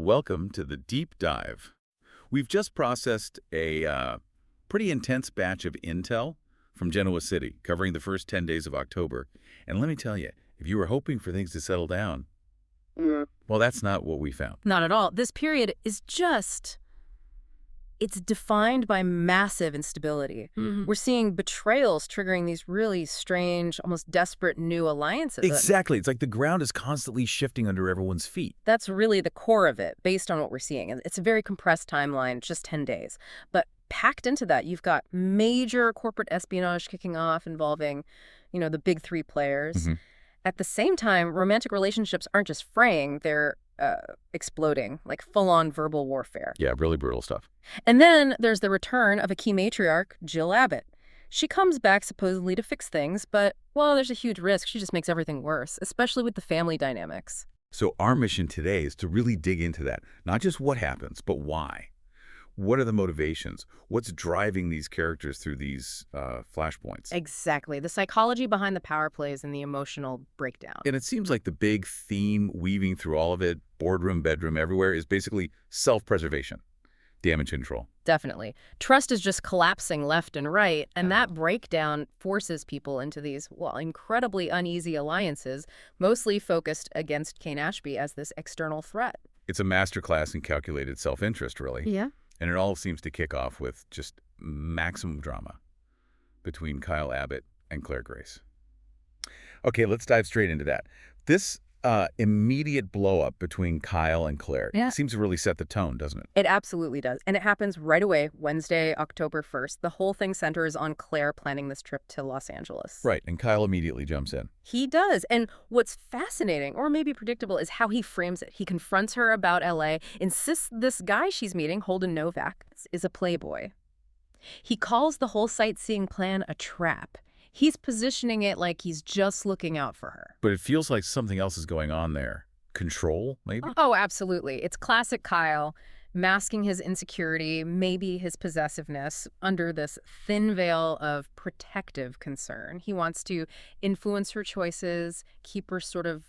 Welcome to the Deep Dive. We've just processed a pretty intense batch of intel from Genoa City, covering the first 10 days of October. And let me tell you, if you were hoping for things to settle down, well, that's not what we found. Not at all. This period is it's defined by massive instability. We're seeing betrayals triggering these really strange, almost desperate new alliances. Exactly. It's like the ground is constantly shifting under everyone's feet. That's really the core of it, based on what we're seeing. And it's a very compressed timeline, just 10 days. But packed into that, you've got major corporate espionage kicking off involving, the big three players. At the same time, romantic relationships aren't just fraying, they're exploding, like full-on verbal warfare. Yeah, really brutal stuff. And then there's the return of a key matriarch, Jill Abbott. She comes back supposedly to fix things, but, well, there's a huge risk. She just makes everything worse, especially with the family dynamics. So our mission today is to really dig into that. Not just what happens, but why. What are the motivations? What's driving these characters through these flashpoints? Exactly. The psychology behind the power plays and the emotional breakdown. And it seems like the big theme weaving through all of it, boardroom, bedroom, everywhere, is basically self-preservation, damage control. Definitely. Trust is just collapsing left and right, and that breakdown forces people into these, incredibly uneasy alliances, mostly focused against Kane Ashby as this external threat. It's a masterclass in calculated self-interest, really. Yeah. And it all seems to kick off with just maximum drama between Kyle Abbott and Claire Grace. Okay, let's dive straight into that. This immediate blow-up between Kyle and Claire seems to really set the tone, doesn't it? It absolutely does. And it happens right away, Wednesday, October 1st. The whole thing centers on Claire planning this trip to Los Angeles. Right, and Kyle immediately jumps in. He does. And what's fascinating, or maybe predictable, is how he frames it. He confronts her about L.A., insists this guy she's meeting, Holden Novak, is a playboy. He calls the whole sightseeing plan a trap. He's positioning it like he's just looking out for her. But it feels like something else is going on there. Control, maybe? Oh, absolutely. It's classic Kyle, masking his insecurity, maybe his possessiveness, under this thin veil of protective concern. He wants to influence her choices, keep her sort of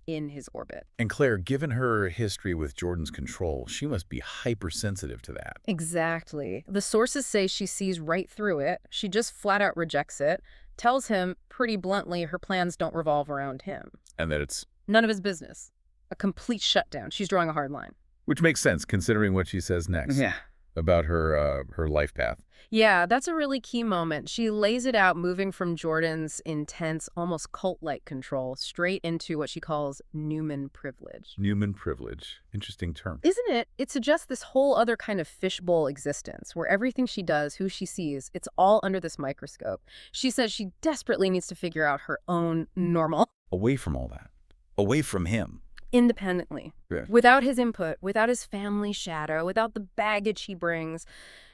in his orbit. And Claire, given her history with Jordan's control, she must be hypersensitive to that. Exactly. The sources say she sees right through it. She just flat out rejects it, tells him pretty bluntly her plans don't revolve around him. And that it's none of his business. A complete shutdown. She's drawing a hard line. Which makes sense, considering what she says next. Yeah. About her life path. Yeah, that's a really key moment. She lays it out, moving from Jordan's intense, almost cult-like control straight into what she calls Newman privilege. Newman privilege. Interesting term. Isn't it? It suggests this whole other kind of fishbowl existence where everything she does, who she sees, it's all under this microscope. She says she desperately needs to figure out her own normal. Away from all that. Away from him. Independently. Yeah. Without his input, without his family shadow, without the baggage he brings.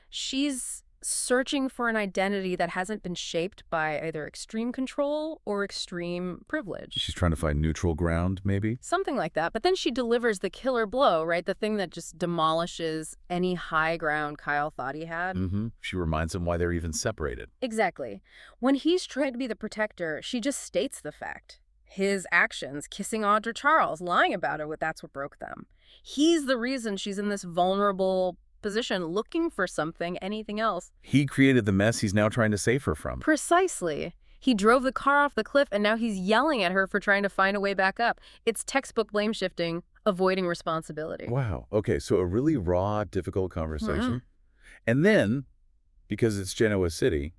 She's searching for an identity that hasn't been shaped by either extreme control or extreme privilege. She's trying to find neutral ground, maybe? Something like that. But then she delivers the killer blow, right? The thing that just demolishes any high ground Kyle thought he had. She reminds him why they're even separated. Exactly. When he's trying to be the protector, she just states the fact. His actions, kissing Audra Charles, lying about her, that's what broke them. He's the reason she's in this vulnerable position, looking for something, anything else. He created the mess he's now trying to save her from. Precisely. He drove the car off the cliff, and now he's yelling at her for trying to find a way back up. It's textbook blame shifting, avoiding responsibility. Wow. Okay, so a really raw, difficult conversation. And then, because it's Genoa City,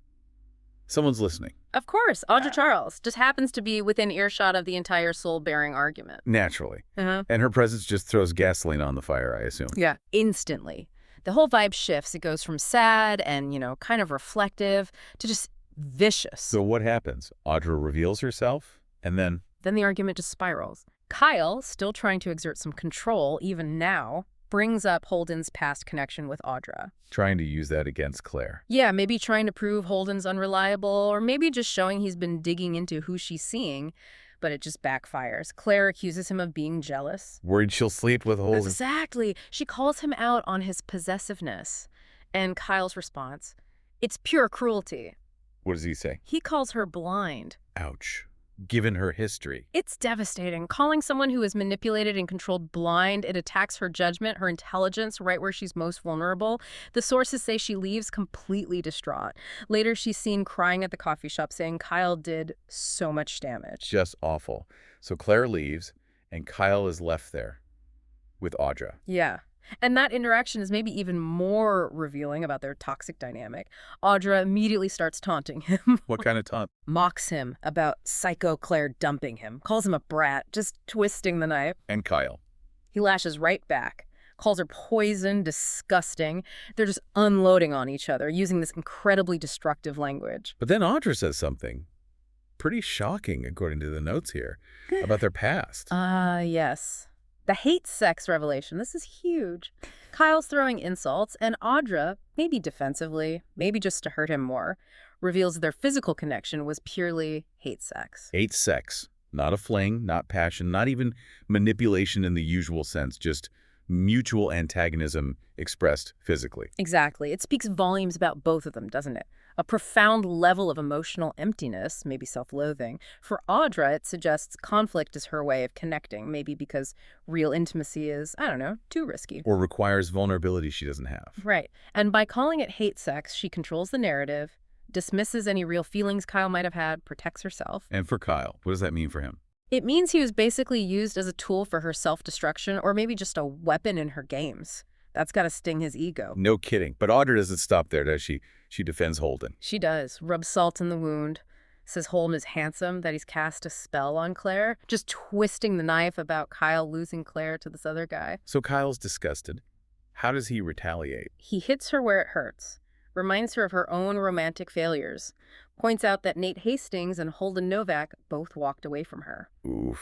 someone's listening. Of course, Audra Charles just happens to be within earshot of the entire soul-bearing argument. Naturally. And her presence just throws gasoline on the fire, I assume. Yeah. Instantly. The whole vibe shifts. It goes from sad and, kind of reflective to just vicious. So what happens? Audra reveals herself, and then the argument just spirals. Kyle, still trying to exert some control, even now, brings up Holden's past connection with Audra. Trying to use that against Claire. Yeah, maybe trying to prove Holden's unreliable, or maybe just showing he's been digging into who she's seeing, but it just backfires. Claire accuses him of being jealous. Worried she'll sleep with Holden. Exactly. She calls him out on his possessiveness. And Kyle's response, it's pure cruelty. What does he say? He calls her blind. Ouch. given her history. It's devastating. Calling someone who is manipulated and controlled blind, it attacks her judgment, her intelligence, right where she's most vulnerable. The sources say she leaves completely distraught. Later, she's seen crying at the coffee shop saying Kyle did so much damage. Just awful. So Claire leaves, and Kyle is left there with Audra. Yeah. And that interaction is maybe even more revealing about their toxic dynamic. Audra immediately starts taunting him. What kind of taunt? Mocks him about psycho Claire dumping him. Calls him a brat, just twisting the knife. And Kyle. He lashes right back. Calls her poison, disgusting. They're just unloading on each other, using this incredibly destructive language. But then Audra says something pretty shocking, according to the notes here, about their past. Yes. The hate sex revelation. This is huge. Kyle's throwing insults, and Audra, maybe defensively, maybe just to hurt him more, reveals their physical connection was purely hate sex. Hate sex. Not a fling, not passion, not even manipulation in the usual sense, just mutual antagonism expressed physically. Exactly. It speaks volumes about both of them, doesn't it? A profound level of emotional emptiness, maybe self-loathing. For Audra, it suggests conflict is her way of connecting, maybe because real intimacy is, I don't know, too risky. Or requires vulnerability she doesn't have. Right. And by calling it hate sex, she controls the narrative, dismisses any real feelings Kyle might have had, protects herself. And for Kyle, what does that mean for him? It means he was basically used as a tool for her self-destruction, or maybe just a weapon in her games. That's got to sting his ego. No kidding. But Audra doesn't stop there, does she? She defends Holden. She does. Rubs salt in the wound. Says Holden is handsome, that he's cast a spell on Claire. Just twisting the knife about Kyle losing Claire to this other guy. So Kyle's disgusted. How does he retaliate? He hits her where it hurts. Reminds her of her own romantic failures. Points out that Nate Hastings and Holden Novak both walked away from her. Oof.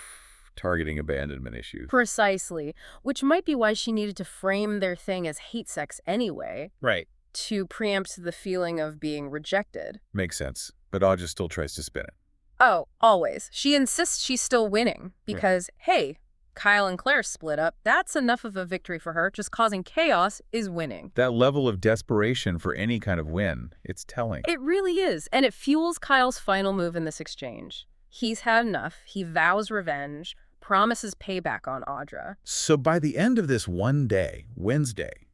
Targeting abandonment issues. Precisely. Which might be why she needed to frame their thing as hate sex anyway. Right. To preempt the feeling of being rejected. Makes sense. But Audra still tries to spin it. Oh, always. She insists she's still winning because, hey, Kyle and Claire split up. That's enough of a victory for her. Just causing chaos is winning. That level of desperation for any kind of win, it's telling. It really is. And it fuels Kyle's final move in this exchange. He's had enough. He vows revenge, promises payback on Audra. So by the end of this one day, Wednesday,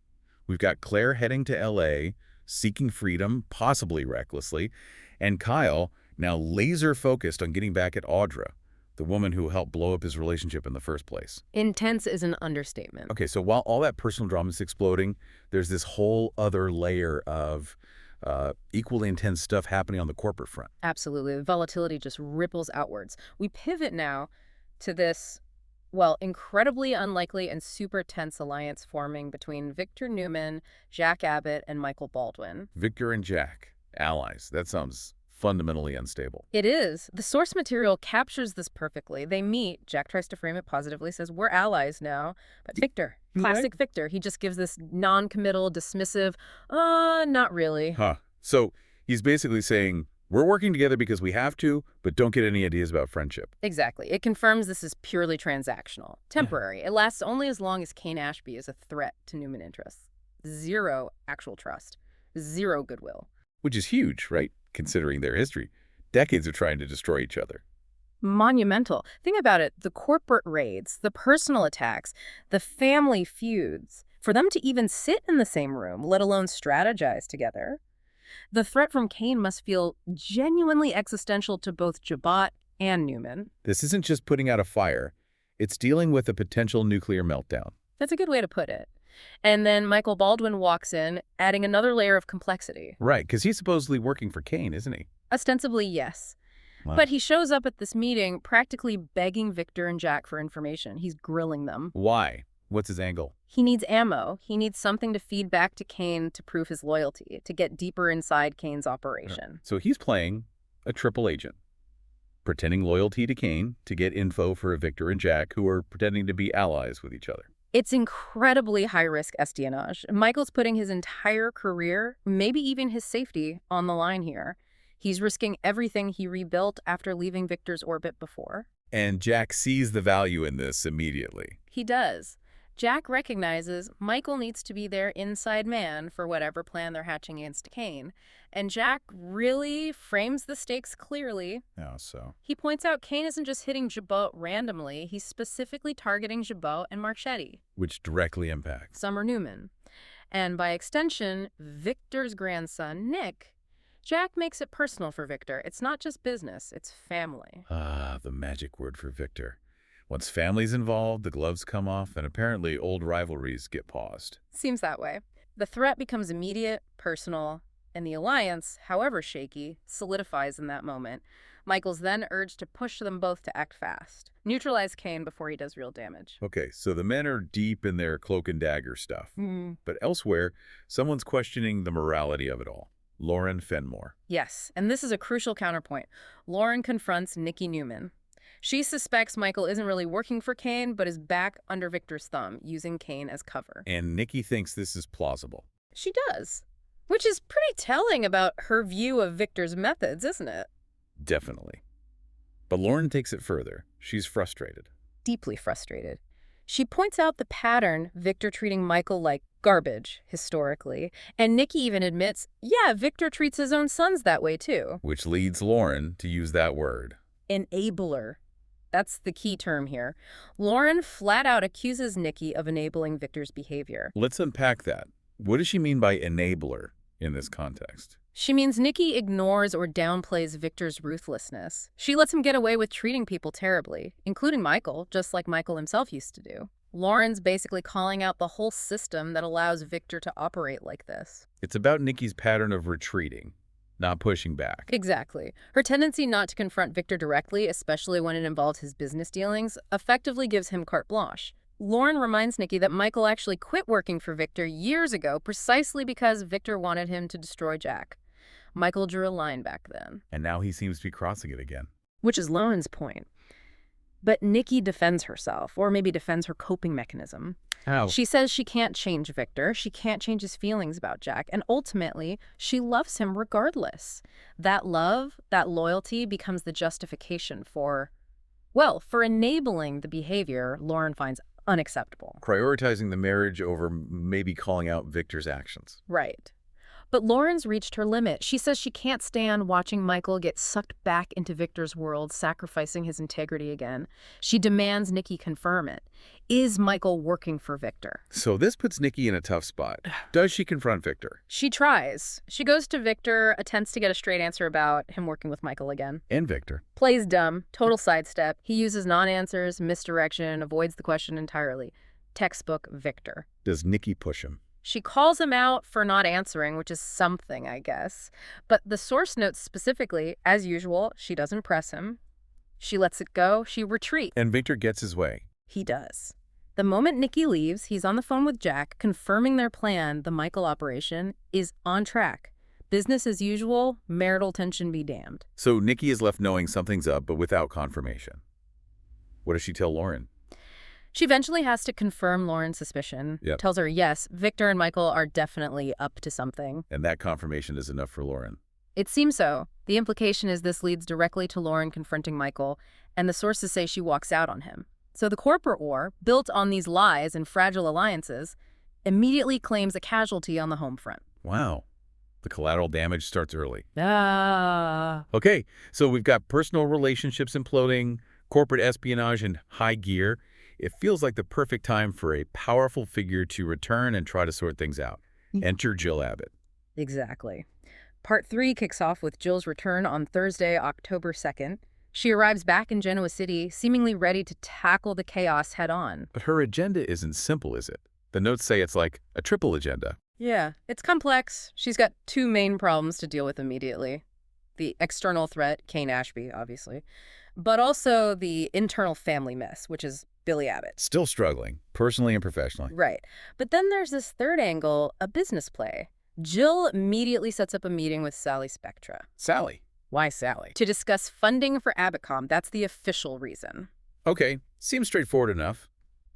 we've got Claire heading to L.A., seeking freedom, possibly recklessly, and Kyle now laser-focused on getting back at Audra, the woman who helped blow up his relationship in the first place. Intense is an understatement. Okay, so while all that personal drama is exploding, there's this whole other layer of equally intense stuff happening on the corporate front. Absolutely. The volatility just ripples outwards. We pivot now to this, well, incredibly unlikely and super tense alliance forming between Victor Newman, Jack Abbott, and Michael Baldwin. Victor and Jack, allies. That sounds fundamentally unstable. It is. The source material captures this perfectly. They meet. Jack tries to frame it positively, says, we're allies now. But Victor, classic Victor, he just gives this non-committal, dismissive, not really. Huh. So he's basically saying, we're working together because we have to, but don't get any ideas about friendship. Exactly. It confirms this is purely transactional, temporary. It lasts only as long as Kane Ashby is a threat to Newman interests. Zero actual trust. Zero goodwill. Which is huge, right? Considering their history. Decades of trying to destroy each other. Monumental. Think about it. The corporate raids, the personal attacks, the family feuds. For them to even sit in the same room, let alone strategize together. The threat from Kane must feel genuinely existential to both Jabot and Newman. This isn't just putting out a fire. It's dealing with a potential nuclear meltdown. That's a good way to put it. And then Michael Baldwin walks in, adding another layer of complexity. Right, because he's supposedly working for Kane, isn't he? Ostensibly, yes. Wow. But he shows up at this meeting practically begging Victor and Jack for information. He's grilling them. Why? What's his angle? He needs ammo. He needs something to feed back to Kane to prove his loyalty, to get deeper inside Kane's operation. So he's playing a triple agent, pretending loyalty to Kane to get info for Victor and Jack, who are pretending to be allies with each other. It's incredibly high-risk espionage. Michael's putting his entire career, maybe even his safety, on the line here. He's risking everything he rebuilt after leaving Victor's orbit before. And Jack sees the value in this immediately. He does. Jack recognizes Michael needs to be their inside man for whatever plan they're hatching against Kane, and Jack really frames the stakes clearly. Oh, so? He points out Kane isn't just hitting Jabot randomly, he's specifically targeting Jabot and Marchetti. Which directly impacts Summer Newman. And by extension, Victor's grandson, Nick. Jack makes it personal for Victor. It's not just business, it's family. Ah, the magic word for Victor. Once family's involved, the gloves come off, and apparently old rivalries get paused. Seems that way. The threat becomes immediate, personal, and the alliance, however shaky, solidifies in that moment. Michael's then urged to push them both to act fast. Neutralize Kane before he does real damage. Okay, so the men are deep in their cloak and dagger stuff. But elsewhere, someone's questioning the morality of it all. Lauren Fenmore. Yes, and this is a crucial counterpoint. Lauren confronts Nikki Newman. She suspects Michael isn't really working for Kane, but is back under Victor's thumb, using Kane as cover. And Nikki thinks this is plausible. She does. Which is pretty telling about her view of Victor's methods, isn't it? Definitely. But Lauren takes it further. She's frustrated. Deeply frustrated. She points out the pattern, Victor treating Michael like garbage, historically, and Nikki even admits, yeah, Victor treats his own sons that way too. Which leads Lauren to use that word. Enabler. That's the key term here. Lauren flat out accuses Nikki of enabling Victor's behavior. Let's unpack that. What does she mean by enabler in this context? She means Nikki ignores or downplays Victor's ruthlessness. She lets him get away with treating people terribly, including Michael, just like Michael himself used to do. Lauren's basically calling out the whole system that allows Victor to operate like this. It's about Nikki's pattern of retreating, not pushing back. Exactly. Her tendency not to confront Victor directly, especially when it involves his business dealings, effectively gives him carte blanche. Lauren reminds Nikki that Michael actually quit working for Victor years ago precisely because Victor wanted him to destroy Jack. Michael drew a line back then. And now he seems to be crossing it again. Which is Lauren's point. But Nikki defends herself, or maybe defends her coping mechanism. How? She says she can't change Victor, she can't change his feelings about Jack, and ultimately, she loves him regardless. That love, that loyalty becomes the justification for enabling the behavior Lauren finds unacceptable. Prioritizing the marriage over maybe calling out Victor's actions. Right. But Lauren's reached her limit. She says she can't stand watching Michael get sucked back into Victor's world, sacrificing his integrity again. She demands Nikki confirm it. Is Michael working for Victor? So this puts Nikki in a tough spot. Does she confront Victor? She tries. She goes to Victor, attempts to get a straight answer about him working with Michael again. And Victor. Plays dumb, total sidestep. He uses non-answers, misdirection, avoids the question entirely. Textbook Victor. Does Nikki push him? She calls him out for not answering, which is something, I guess. But the source notes specifically, as usual, she doesn't press him. She lets it go. She retreats. And Victor gets his way. He does. The moment Nikki leaves, he's on the phone with Jack, confirming their plan, the Michael operation, is on track. Business as usual, marital tension be damned. So Nikki is left knowing something's up, but without confirmation. What does she tell Lauren? She eventually has to confirm Lauren's suspicion. Yep. Tells her, yes, Victor and Michael are definitely up to something. And that confirmation is enough for Lauren. It seems so. The implication is this leads directly to Lauren confronting Michael, and the sources say she walks out on him. So the corporate war, built on these lies and fragile alliances, immediately claims a casualty on the home front. Wow. The collateral damage starts early. Ah. Okay, so we've got personal relationships imploding, corporate espionage in high gear. It feels like the perfect time for a powerful figure to return and try to sort things out. Enter Jill Abbott. Exactly. Part 3 kicks off with Jill's return on Thursday, October 2nd. She arrives back in Genoa City, seemingly ready to tackle the chaos head-on. But her agenda isn't simple, is it? The notes say it's like a triple agenda. Yeah, it's complex. She's got 2 main problems to deal with immediately. The external threat, Kane Ashby, obviously, but also the internal family mess, which is Billy Abbott. Still struggling, personally and professionally. Right. But then there's this third angle, a business play. Jill immediately sets up a meeting with Sally Spectra. Sally. Why Sally? To discuss funding for Abbotcom. That's the official reason. Okay, seems straightforward enough,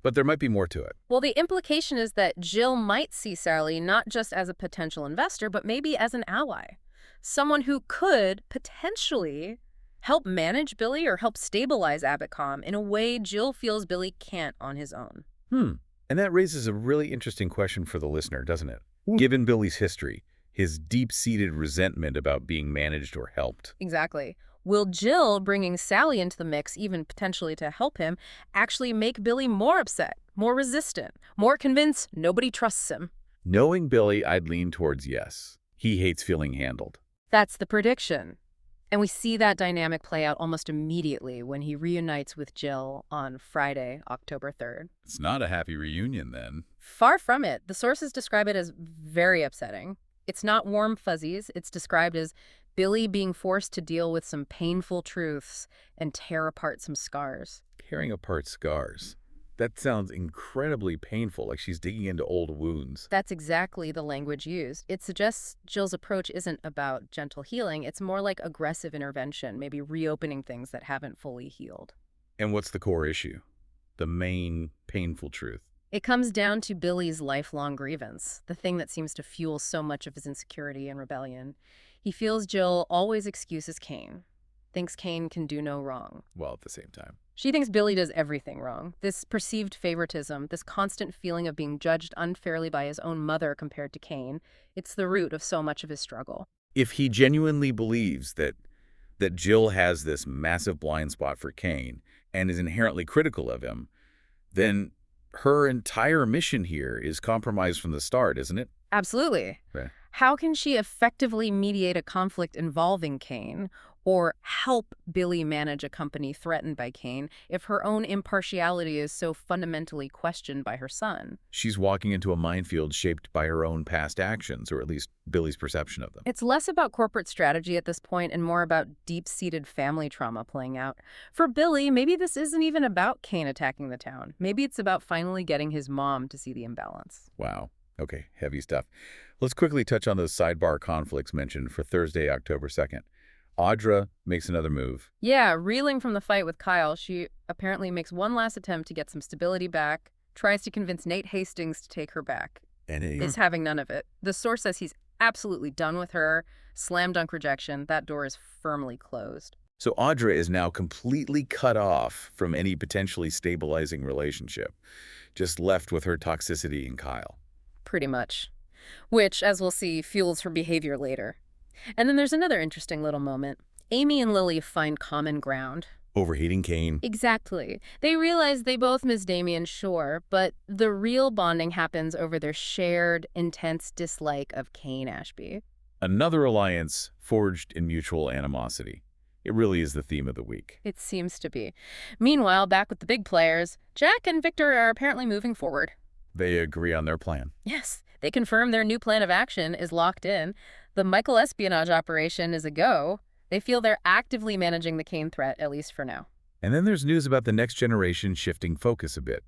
but there might be more to it. Well, the implication is that Jill might see Sally not just as a potential investor, but maybe as an ally. Someone who could potentially help manage Billy or help stabilize Abbotcom in a way Jill feels Billy can't on his own. And that raises a really interesting question for the listener, doesn't it? Given Billy's history, his deep-seated resentment about being managed or helped. Exactly. Will Jill bringing Sally into the mix, even potentially to help him, actually make Billy more upset, more resistant, more convinced nobody trusts him? Knowing Billy, I'd lean towards yes. He hates feeling handled. That's the prediction. And we see that dynamic play out almost immediately when he reunites with Jill on Friday, October 3rd. It's not a happy reunion then. Far from it. The sources describe it as very upsetting. It's not warm fuzzies. It's described as Billy being forced to deal with some painful truths and tear apart some scars. Tearing apart scars. That sounds incredibly painful, like she's digging into old wounds. That's exactly the language used. It suggests Jill's approach isn't about gentle healing. It's more like aggressive intervention, maybe reopening things that haven't fully healed. And what's the core issue? The main painful truth. It comes down to Billy's lifelong grievance, the thing that seems to fuel so much of his insecurity and rebellion. He feels Jill always excuses Kane, thinks Kane can do no wrong. Well, at the same time. She thinks Billy does everything wrong. This perceived favoritism, this constant feeling of being judged unfairly by his own mother compared to Kane, it's the root of so much of his struggle. If he genuinely believes that Jill has this massive blind spot for Kane and is inherently critical of him, then her entire mission here is compromised from the start, isn't it? Absolutely. Right. How can she effectively mediate a conflict involving Kane or help Billy manage a company threatened by Kane if her own impartiality is so fundamentally questioned by her son? She's walking into a minefield shaped by her own past actions, or at least Billy's perception of them. It's less about corporate strategy at this point and more about deep-seated family trauma playing out. For Billy, maybe this isn't even about Kane attacking the town. Maybe it's about finally getting his mom to see the imbalance. Wow. Okay, heavy stuff. Let's quickly touch on those sidebar conflicts mentioned for Thursday, October 2nd. Audra makes another move. Yeah, reeling from the fight with Kyle, she apparently makes one last attempt to get some stability back, tries to convince Nate Hastings to take her back. And Is having none of it. The source says he's absolutely done with her. Slam dunk rejection. That door is firmly closed. So Audra is now completely cut off from any potentially stabilizing relationship, just left with her toxicity and Kyle. Pretty much. Which, as we'll see, fuels her behavior later. And then there's another interesting little moment. Amy and Lily find common ground. Overhating Kane. Exactly. They realize they both miss Damien, sure, but the real bonding happens over their shared, intense dislike of Kane Ashby. Another alliance forged in mutual animosity. It really is the theme of the week. It seems to be. Meanwhile, back with the big players, Jack and Victor are apparently moving forward. They agree on their plan. Yes, they confirm their new plan of action is locked in. The Michael espionage operation is a go. They feel they're actively managing the Kane threat, at least for now. And then there's news about the next generation shifting focus a bit.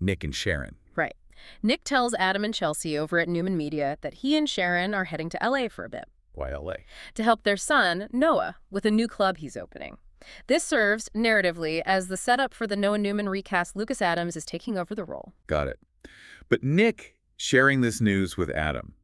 Nick and Sharon. Right. Nick tells Adam and Chelsea over at Newman Media that he and Sharon are heading to LA for a bit. Why LA? To help their son, Noah, with a new club he's opening. This serves, narratively, as the setup for the Noah Newman recast. Lucas Adams is taking over the role. Got it. But Nick sharing this news with Adam,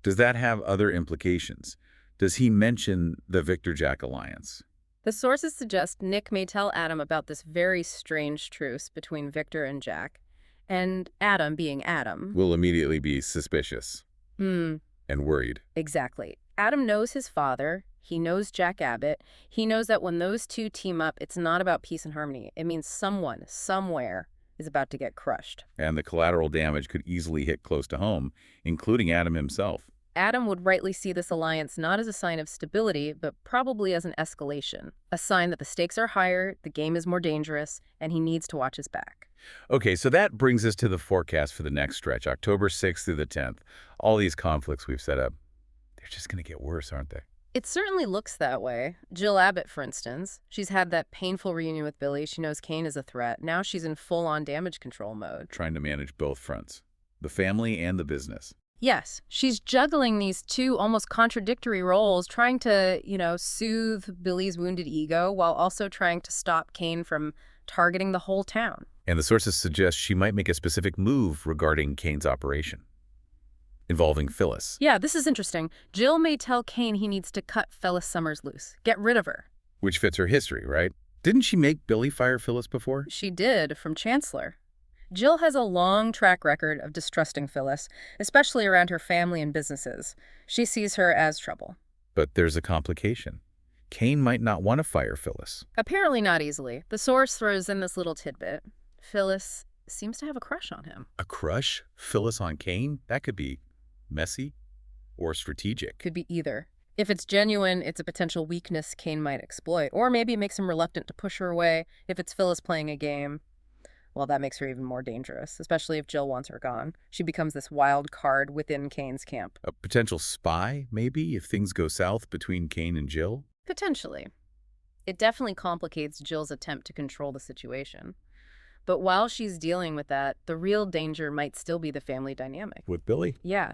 does that have other implications? Does he mention the Victor-Jack alliance? The sources suggest Nick may tell Adam about this very strange truce between Victor and Jack, and Adam, being Adam, will immediately be suspicious and worried. Exactly. Adam knows his father. He knows Jack Abbott. He knows that when those two team up, it's not about peace and harmony. It means someone, somewhere, is about to get crushed. And the collateral damage could easily hit close to home, including Adam himself. Adam would rightly see this alliance not as a sign of stability, but probably as an escalation, a sign that the stakes are higher, the game is more dangerous, and he needs to watch his back. Okay, so that brings us to the forecast for the next stretch, October 6th through the 10th. All these conflicts we've set up, they're just going to get worse, aren't they? It certainly looks that way. Jill Abbott, for instance, she's had that painful reunion with Billy. She knows Kane is a threat. Now she's in full-on damage control mode. Trying to manage both fronts, the family and the business. Yes, she's juggling these two almost contradictory roles, trying to, soothe Billy's wounded ego while also trying to stop Kane from targeting the whole town. And the sources suggest she might make a specific move regarding Kane's operation, involving Phyllis. Yeah, this is interesting. Jill may tell Kane he needs to cut Phyllis Summers loose, get rid of her. Which fits her history, right? Didn't she make Billy fire Phyllis before? She did, from Chancellor. Jill has a long track record of distrusting Phyllis, especially around her family and businesses. She sees her as trouble. But there's a complication. Kane might not want to fire Phyllis. Apparently not easily. The source throws in this little tidbit. Phyllis seems to have a crush on him. A crush? Phyllis on Kane? That could be messy or strategic. Could be either. If it's genuine, it's a potential weakness Kane might exploit, or maybe it makes him reluctant to push her away. If it's Phyllis playing a game, well, that makes her even more dangerous, especially if Jill wants her gone. She becomes this wild card within Kane's camp. A potential spy, maybe, if things go south between Kane and Jill? Potentially. It definitely complicates Jill's attempt to control the situation. But while she's dealing with that, the real danger might still be the family dynamic. With Billy? Yeah.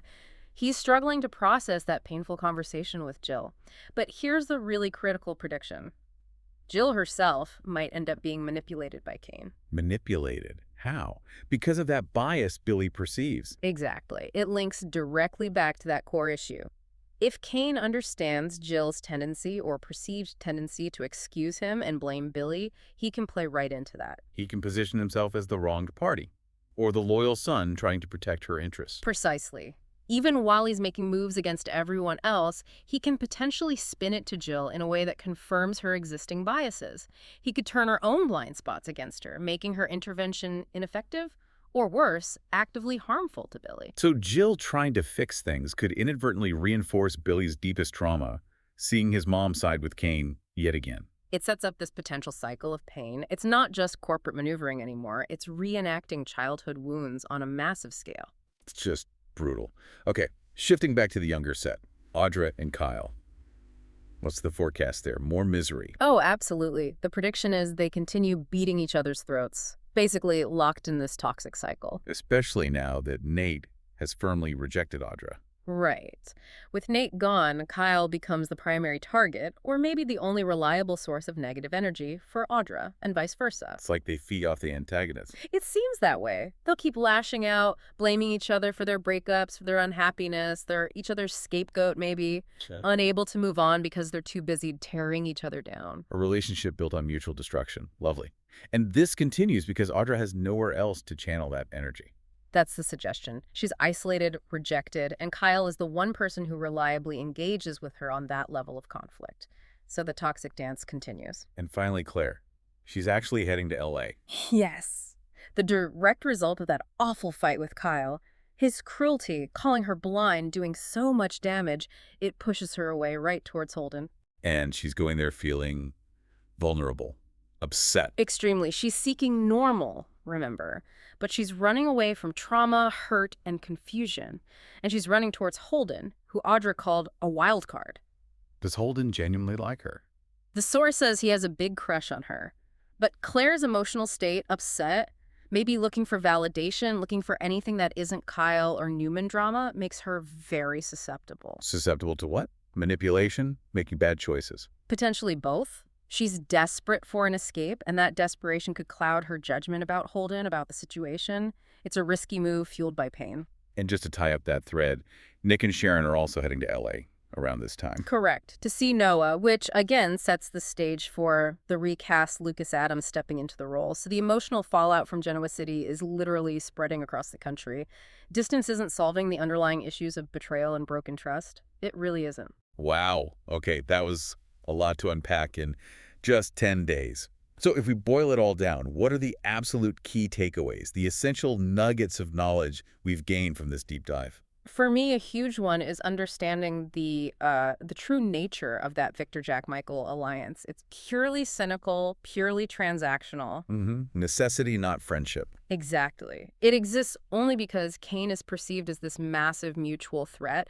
He's struggling to process that painful conversation with Jill. But here's the really critical prediction. Jill herself might end up being manipulated by Kane. Manipulated? How? Because of that bias Billy perceives. Exactly. It links directly back to that core issue. If Kane understands Jill's tendency or perceived tendency to excuse him and blame Billy, he can play right into that. He can position himself as the wronged party, or the loyal son trying to protect her interests. Precisely. Even while he's making moves against everyone else, he can potentially spin it to Jill in a way that confirms her existing biases. He could turn her own blind spots against her, making her intervention ineffective, or worse, actively harmful to Billy. So Jill trying to fix things could inadvertently reinforce Billy's deepest trauma, seeing his mom side with Kane yet again. It sets up this potential cycle of pain. It's not just corporate maneuvering anymore. It's reenacting childhood wounds on a massive scale. It's just brutal. Okay, shifting back to the younger set, Audra and Kyle. What's the forecast there? More misery. Oh, absolutely. The prediction is they continue beating each other's throats, basically locked in this toxic cycle. Especially now that Nate has firmly rejected Audra. Right. With Nate gone, Kyle becomes the primary target, or maybe the only reliable source of negative energy for Audra, and vice versa. It's like they feed off the antagonist. It seems that way. They'll keep lashing out, blaming each other for their breakups, for their unhappiness. They're each other's scapegoat, maybe, unable to move on because they're too busy tearing each other down. A relationship built on mutual destruction. Lovely. And this continues because Audra has nowhere else to channel that energy. That's the suggestion. She's isolated, rejected, and Kyle is the one person who reliably engages with her on that level of conflict. So the toxic dance continues. And finally, Claire. She's actually heading to L.A. Yes. The direct result of that awful fight with Kyle, his cruelty, calling her blind, doing so much damage, it pushes her away right towards Holden. And she's going there feeling vulnerable, upset. Extremely. She's seeking normal, remember. But she's running away from trauma, hurt, and confusion. And she's running towards Holden, who Audra called a wild card. Does Holden genuinely like her? The source says he has a big crush on her. But Claire's emotional state, upset, maybe looking for validation, looking for anything that isn't Kyle or Newman drama, makes her very susceptible. Susceptible to what? Manipulation? Making bad choices? Potentially both. She's desperate for an escape, and that desperation could cloud her judgment about Holden, about the situation. It's a risky move fueled by pain. And just to tie up that thread, Nick and Sharon are also heading to L.A. around this time. Correct. To see Noah, which again sets the stage for the recast Lucas Adams stepping into the role. So the emotional fallout from Genoa City is literally spreading across the country. Distance isn't solving the underlying issues of betrayal and broken trust. It really isn't. Wow. Okay, that was a lot to unpack in just 10 days. So if we boil it all down, what are the absolute key takeaways, the essential nuggets of knowledge we've gained from this deep dive? For me, a huge one is understanding the true nature of that Victor Jack Michael alliance. It's purely cynical, purely transactional. Necessity, not friendship. Exactly. It exists only because Kane is perceived as this massive mutual threat,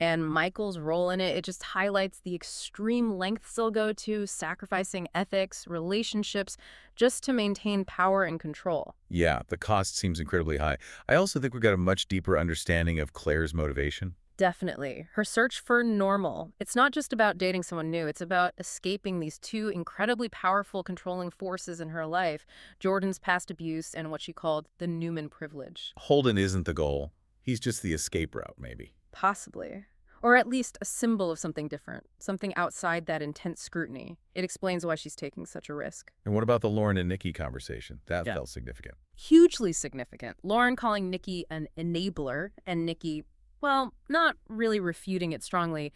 and Michael's role in it just highlights the extreme lengths they'll go to, sacrificing ethics, relationships, just to maintain power and control. Yeah, the cost seems incredibly high. I also think we've got a much deeper understanding of Claire's motivation. Definitely. Her search for normal. It's not just about dating someone new. It's about escaping these two incredibly powerful controlling forces in her life, Jordan's past abuse and what she called the Newman privilege. Holden isn't the goal. He's just the escape route, maybe. Possibly. Or at least a symbol of something different, something outside that intense scrutiny. It explains why she's taking such a risk. And what about the Lauren and Nikki conversation? That Yeah. felt significant. Hugely significant. Lauren calling Nikki an enabler, and Nikki, well, not really refuting it strongly.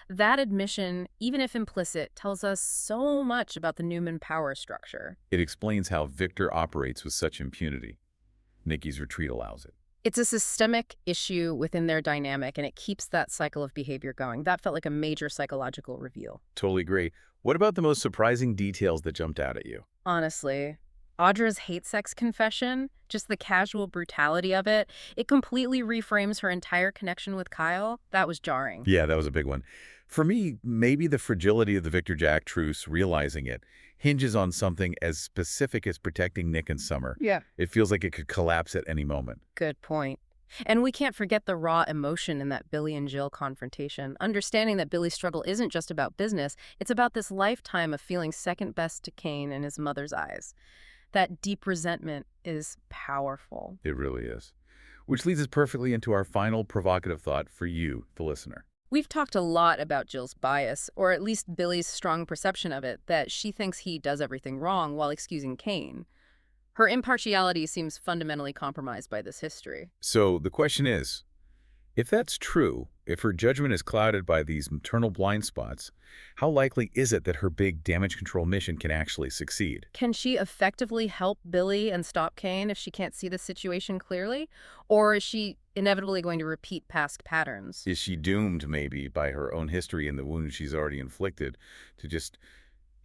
That admission, even if implicit, tells us so much about the Newman power structure. It explains how Victor operates with such impunity. Nikki's retreat allows it. It's a systemic issue within their dynamic, and it keeps that cycle of behavior going. That felt like a major psychological reveal. Totally agree. What about the most surprising details that jumped out at you? Honestly, Audra's hate sex confession, just the casual brutality of it, it completely reframes her entire connection with Kyle. That was jarring. Yeah, that was a big one. For me, maybe the fragility of the Victor-Jack truce, realizing it, hinges on something as specific as protecting Nick and Summer. Yeah. It feels like it could collapse at any moment. Good point. And we can't forget the raw emotion in that Billy and Jill confrontation. Understanding that Billy's struggle isn't just about business, it's about this lifetime of feeling second best to Kane in his mother's eyes. That deep resentment is powerful. It really is. Which leads us perfectly into our final provocative thought for you, the listener. We've talked a lot about Jill's bias, or at least Billy's strong perception of it, that she thinks he does everything wrong while excusing Kane. Her impartiality seems fundamentally compromised by this history. So the question is, if that's true, if her judgment is clouded by these maternal blind spots, how likely is it that her big damage control mission can actually succeed? Can she effectively help Billy and stop Kane if she can't see the situation clearly? Or is she inevitably going to repeat past patterns? Is she doomed, maybe, by her own history and the wounds she's already inflicted, to just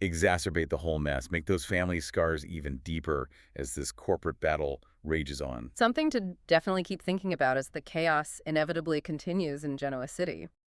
exacerbate the whole mess, make those family scars even deeper as this corporate battle rages on? Something to definitely keep thinking about as the chaos inevitably continues in Genoa City.